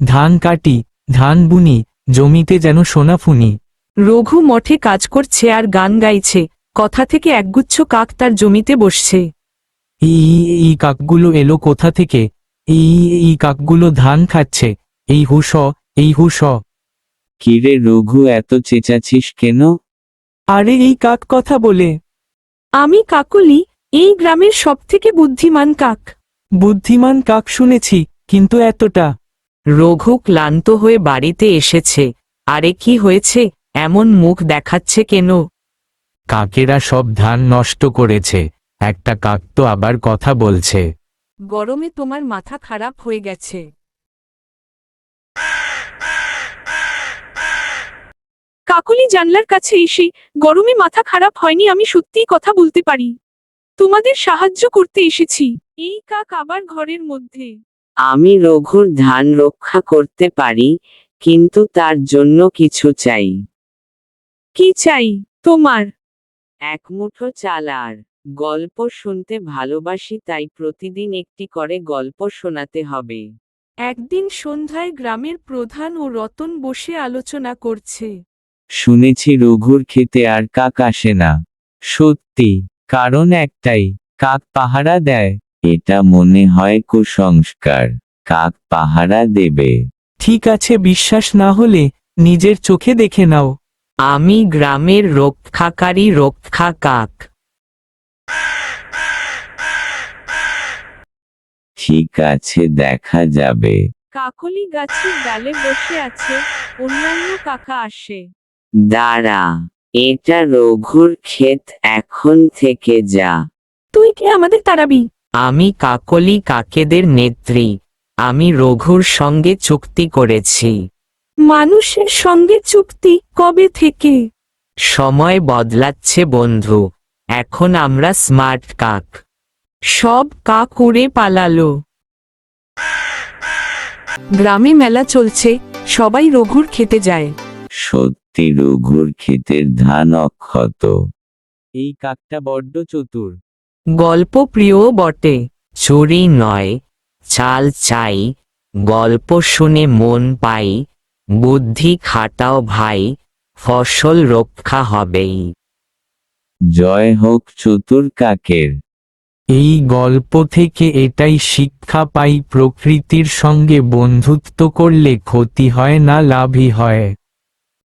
ধান কাটি, ধান বুনি, জমিতে যেন সোনাফুনি। রঘু মঠে কাজ করছে আর গান গাইছে, কথা থেকে একগুচ্ছ কাক তার জমিতে বসছে। এই কাকগুলো এলো কোথা থেকে? এই কাকগুলো ধান খাচ্ছে। এই হুস, এই হুস। কিরে রঘু, এত চেঁচাছিস কেন? আরে এই কাক কথা বলে। আমি কাকলি, এই গ্রামের সবথেকে বুদ্ধিমান কাক। বুদ্ধিমান কাক শুনেছি, কিন্তু এতটা? রঘু ক্লান্ত হয়ে বাড়িতে এসেছে। আরে কি হয়েছে, এমন মুখ দেখাচ্ছে কেন? কাকেরা সব ধান নষ্ট করেছে। একটা কাক তো আবার কথা বলছে। গরমে তোমার মাথা খারাপ হয়ে গেছে। কাকলি জানলার কাছে এসে, গরমে মাথা খারাপ হয়নি, আমি সত্যিই কথা বলতে পারি। তোমাদের সাহায্য করতে এসেছি। এই কাক আবার ঘরের মধ্যে। আমি রঘুর ধান রক্ষা করতে পারি, কিন্তু তার জন্য কিছু চাই। কি চাই তোমার? এক মুঠো চাল আর। গল্প শুনতে ভালোবাসি, তাই প্রতিদিন একটি করে গল্প শোনাতে হবে। একদিন সন্ধ্যায় গ্রামের প্রধান ও রতন বসে আলোচনা করছে। শুনেছি রঘুর খেতে আর কাক আসে না। সত্যি? কারণ একটাই, কাক পাহারা দেয়। এটা মনে হয় কুসংস্কার। কাক পাহারা দেবে? ঠিক আছে, বিশ্বাস না হলে নিজের চোখে দেখে নাও। আমি গ্রামের রক্ষাকারী রক্ষা কাক। ঠিক আছে, দেখা যাবে। কাকলি গাছের ডালে বসে আছে, অন্যান্য কাকা আসে। দাঁড়া, এটা রঘুর ক্ষেত, এখন থেকে যা। তুই কে আমাদের তাড়াবি? আমি কাকলি কাকেদের নেত্রী। আমি রঘুর সঙ্গে চুক্তি করেছি। মানুষের সঙ্গে চুক্তি কবে থেকে? সময় বদলাচ্ছে বন্ধু, এখন আমরা স্মার্ট কাক। সব কাক উড়ে পালালো। গ্রামে মেলা চলছে, সবাই রঘুর খেতে যায়। সত্যি রঘুর ক্ষেতের ধান অক্ষত। এই কাকটা বড্ড চতুর। গল্প প্রিয় বটে। চুরি নয়, চাল চাই। গল্প শুনে মন পাই। বুদ্ধি খাটাও ভাই, ফসল রক্ষা হবেই। জয় হোক চতুর কাকের। এই গল্প থেকে এটাই শিক্ষা পাই, প্রকৃতির সঙ্গে বন্ধুত্ব করলে ক্ষতি হয় না, লাভই হয়।